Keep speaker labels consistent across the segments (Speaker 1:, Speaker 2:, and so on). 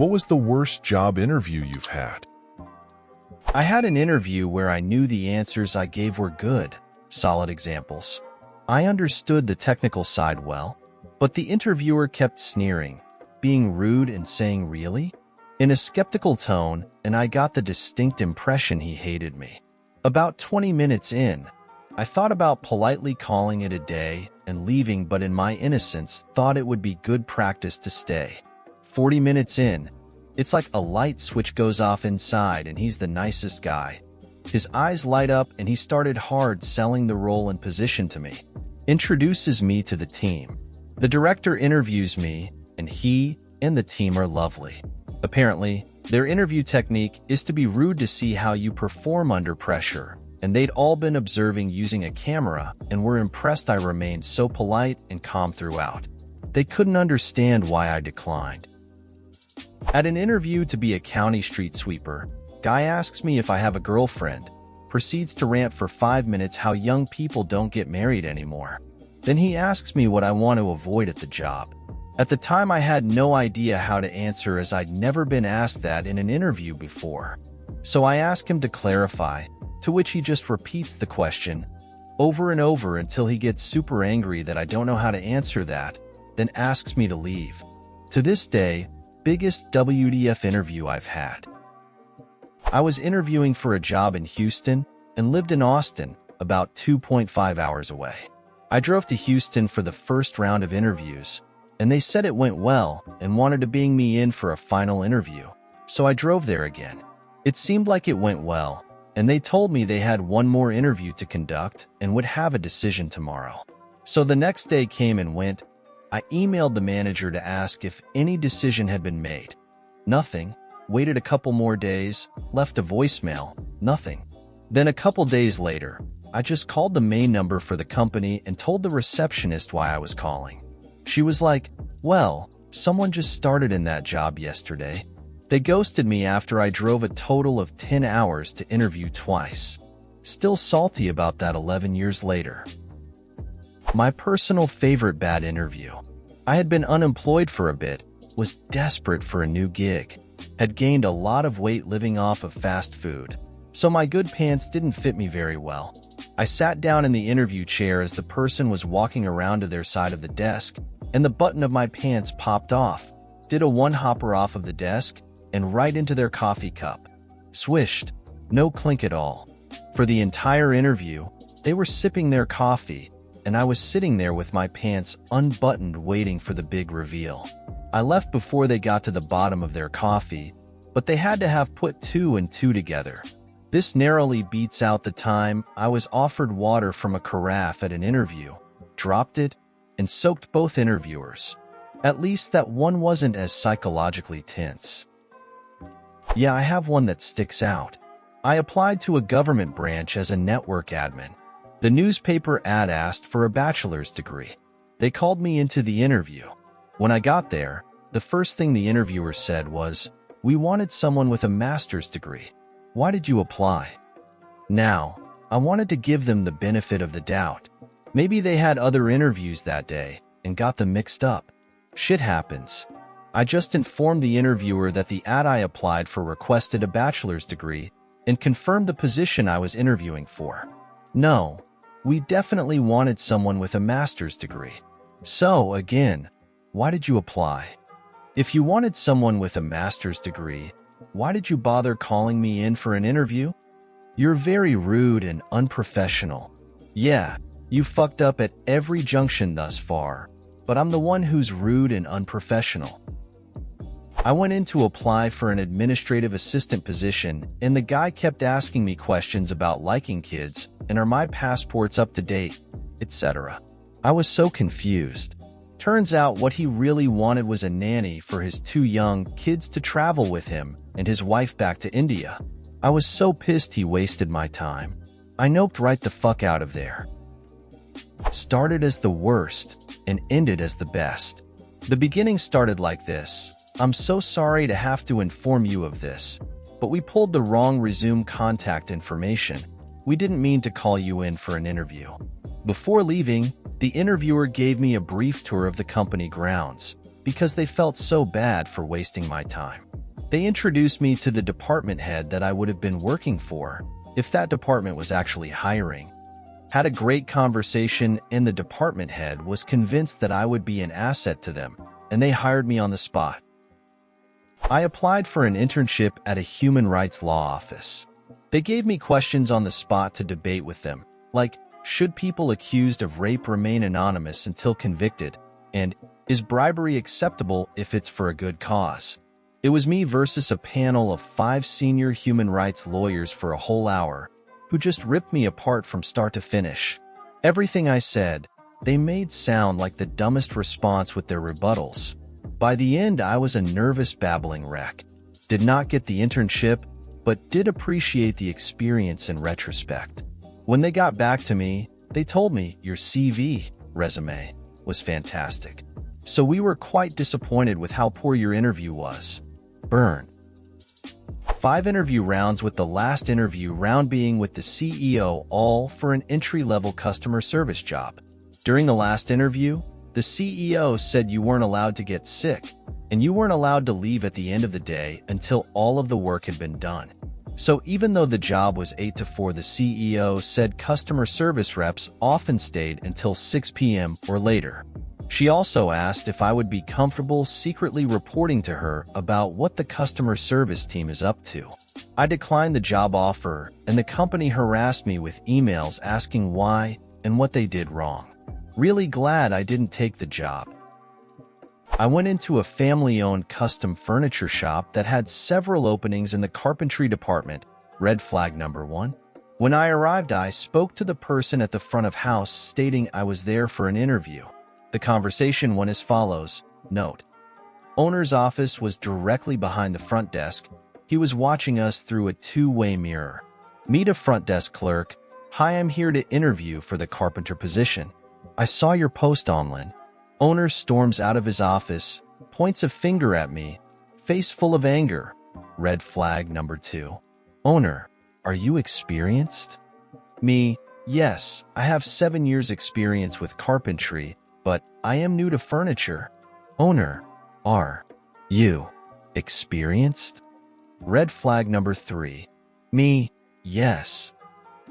Speaker 1: What was the worst job interview you've had?
Speaker 2: I had an interview where I knew the answers I gave were good, solid examples. I understood the technical side well, but the interviewer kept sneering, being rude and saying "really?" in a skeptical tone, and I got the distinct impression he hated me. About 20 minutes in, I thought about politely calling it a day and leaving, but in my innocence thought it would be good practice to stay. 40 minutes in, it's like a light switch goes off inside and he's the nicest guy. His eyes light up and he started hard selling the role and position to me. Introduces me to the team. The director interviews me, and he and the team are lovely. Apparently, their interview technique is to be rude to see how you perform under pressure, and they'd all been observing using a camera and were impressed I remained so polite and calm throughout. They couldn't understand why I declined. At an interview to be a county street sweeper, guy asks me if I have a girlfriend, proceeds to rant for 5 minutes how young people don't get married anymore. Then he asks me what I want to avoid at the job. At the time I had no idea how to answer, as I'd never been asked that in an interview before. So I ask him to clarify, to which he just repeats the question over and over until he gets super angry that I don't know how to answer that, then asks me to leave. To this day, biggest WTF interview I've had. I was interviewing for a job in Houston and lived in Austin, about 2.5 hours away. I drove to Houston for the first round of interviews, and they said it went well and wanted to bring me in for a final interview, so I drove there again. It seemed like it went well, and they told me they had one more interview to conduct and would have a decision tomorrow. So the next day came and went. I emailed the manager to ask if any decision had been made. Nothing. Waited a couple more days, left a voicemail, nothing. Then a couple days later, I just called the main number for the company and told the receptionist why I was calling. She was like, "Well, someone just started in that job yesterday." They ghosted me after I drove a total of 10 hours to interview twice. Still salty about that 11 years later. My personal favorite bad interview. I had been unemployed for a bit, was desperate for a new gig, had gained a lot of weight living off of fast food, so my good pants didn't fit me very well. I sat down in the interview chair as the person was walking around to their side of the desk, and the button of my pants popped off, did a one-hopper off of the desk, and right into their coffee cup. Swished. No clink at all. For the entire interview, they were sipping their coffee, and I was sitting there with my pants unbuttoned waiting for the big reveal. I left before they got to the bottom of their coffee, but they had to have put 2 and 2 together. This narrowly beats out the time I was offered water from a carafe at an interview, dropped it, and soaked both interviewers. At least that one wasn't as psychologically tense. Yeah, I have one that sticks out. I applied to a government branch as a network admin. The newspaper ad asked for a bachelor's degree. They called me into the interview. When I got there, the first thing the interviewer said was, "We wanted someone with a master's degree. Why did you apply?" Now, I wanted to give them the benefit of the doubt. Maybe they had other interviews that day and got them mixed up. Shit happens. I just informed the interviewer that the ad I applied for requested a bachelor's degree and confirmed the position I was interviewing for. No, we definitely wanted someone with a master's degree. So, again, why did you apply? If you wanted someone with a master's degree, why did you bother calling me in for an interview? You're very rude and unprofessional. Yeah, you fucked up at every junction thus far, but I'm the one who's rude and unprofessional. I went in to apply for an administrative assistant position, and the guy kept asking me questions about liking kids and are my passports up to date, etc. I was so confused. Turns out what he really wanted was a nanny for his 2 young kids to travel with him and his wife back to India. I was so pissed he wasted my time. I noped right the fuck out of there. Started as the worst and ended as the best. The beginning started like this. "I'm so sorry to have to inform you of this, but we pulled the wrong resume contact information. We didn't mean to call you in for an interview." Before leaving, the interviewer gave me a brief tour of the company grounds. because they felt so bad for wasting my time. They introduced me to the department head that I would have been working for if that department was actually hiring. Had a great conversation, and the department head was convinced that I would be an asset to them, and they hired me on the spot. I applied for an internship at a human rights law office. They gave me questions on the spot to debate with them, like, should people accused of rape remain anonymous until convicted, and is bribery acceptable if it's for a good cause? It was me versus a panel of 5 senior human rights lawyers for a whole hour, who just ripped me apart from start to finish. Everything I said, they made sound like the dumbest response with their rebuttals. By the end, I was a nervous babbling wreck. Did not get the internship, but did appreciate the experience in retrospect. When they got back to me, they told me, your resume was fantastic. So we were quite disappointed with how poor your interview was. Burn. 5 interview rounds, with the last interview round being with the CEO, all for an entry-level customer service job. During the last interview, the CEO said you weren't allowed to get sick, and you weren't allowed to leave at the end of the day until all of the work had been done. So even though the job was 8 to 4, the CEO said customer service reps often stayed until 6 p.m. or later. She also asked if I would be comfortable secretly reporting to her about what the customer service team is up to. I declined the job offer, and the company harassed me with emails asking why and what they did wrong. Really glad I didn't take the job. I went into a family-owned custom furniture shop that had several openings in the carpentry department. Red flag number 1. When I arrived, I spoke to the person at the front of house stating I was there for an interview. The conversation went as follows. Note: owner's office was directly behind the front desk. He was watching us through a 2-way mirror. Meet a front desk clerk. Hi, I'm here to interview for the carpenter position. I saw your post online. Owner storms out of his office, points a finger at me, face full of anger. Red flag number 2. Owner: are you experienced? Me: yes, I have 7 years experience with carpentry, but I am new to furniture. Owner: are you experienced? Red flag number 3. Me: yes.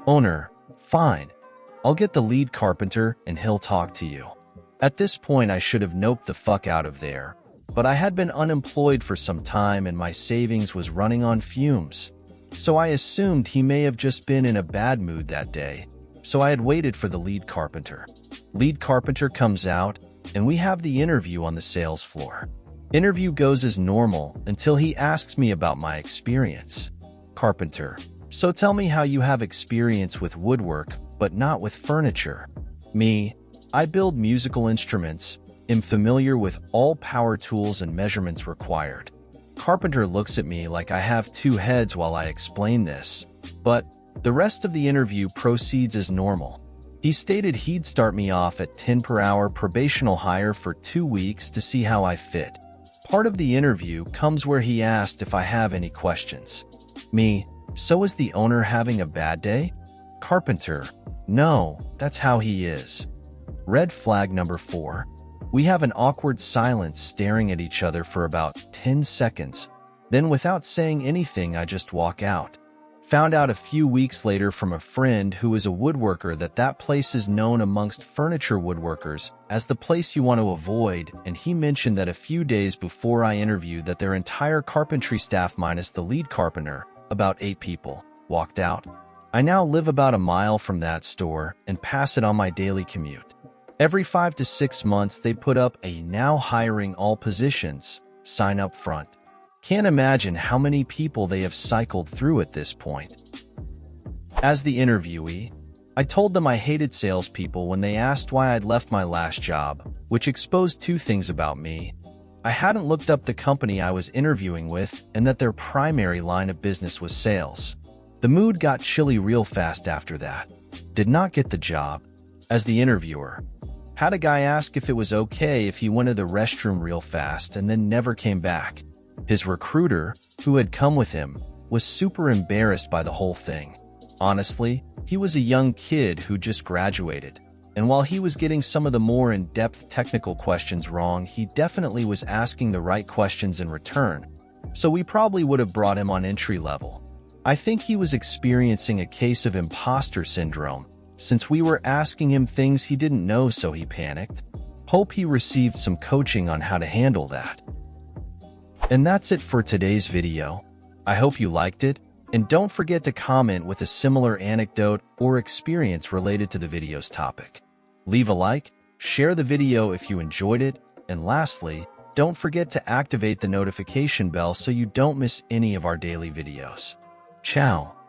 Speaker 2: Owner: fine. I'll get the lead carpenter and he'll talk to you. At this point, I should have noped the fuck out of there, but I had been unemployed for some time and my savings was running on fumes. So I assumed he may have just been in a bad mood that day, so I had waited for the lead carpenter. Lead carpenter comes out, and we have the interview on the sales floor. Interview goes as normal until he asks me about my experience. Carpenter: so tell me how you have experience with woodwork, but not with furniture. Me: I build musical instruments, am familiar with all power tools and measurements required. Carpenter looks at me like I have 2 heads while I explain this, but the rest of the interview proceeds as normal. He stated he'd start me off at 10 per hour probational hire for 2 weeks to see how I fit. Part of the interview comes where he asked if I have any questions. Me: so is the owner having a bad day? Carpenter: no, that's how he is. Red flag number 4. We have an awkward silence, staring at each other for about 10 seconds. Then, without saying anything, I just walk out. Found out a few weeks later from a friend who is a woodworker that place is known amongst furniture woodworkers as the place you want to avoid, and he mentioned that a few days before I interviewed that their entire carpentry staff minus the lead carpenter, about 8 people, walked out. I now live about a mile from that store and pass it on my daily commute. Every 5 to 6 months, they put up a "now hiring all positions" sign up front. Can't imagine how many people they have cycled through at this point. As the interviewee, I told them I hated salespeople when they asked why I'd left my last job, which exposed 2 things about me. I hadn't looked up the company I was interviewing with, and that their primary line of business was sales. The mood got chilly real fast after that. Did not get the job. As the interviewer, had a guy ask if it was okay if he went to the restroom real fast and then never came back. His recruiter, who had come with him, was super embarrassed by the whole thing. Honestly, he was a young kid who just graduated. And while he was getting some of the more in-depth technical questions wrong, he definitely was asking the right questions in return, so we probably would have brought him on entry level. I think he was experiencing a case of imposter syndrome, since we were asking him things he didn't know, so he panicked. Hope he received some coaching on how to handle that. And that's it for today's video. I hope you liked it, and don't forget to comment with a similar anecdote or experience related to the video's topic. Leave a like, share the video if you enjoyed it, and lastly, don't forget to activate the notification bell so you don't miss any of our daily videos. Ciao!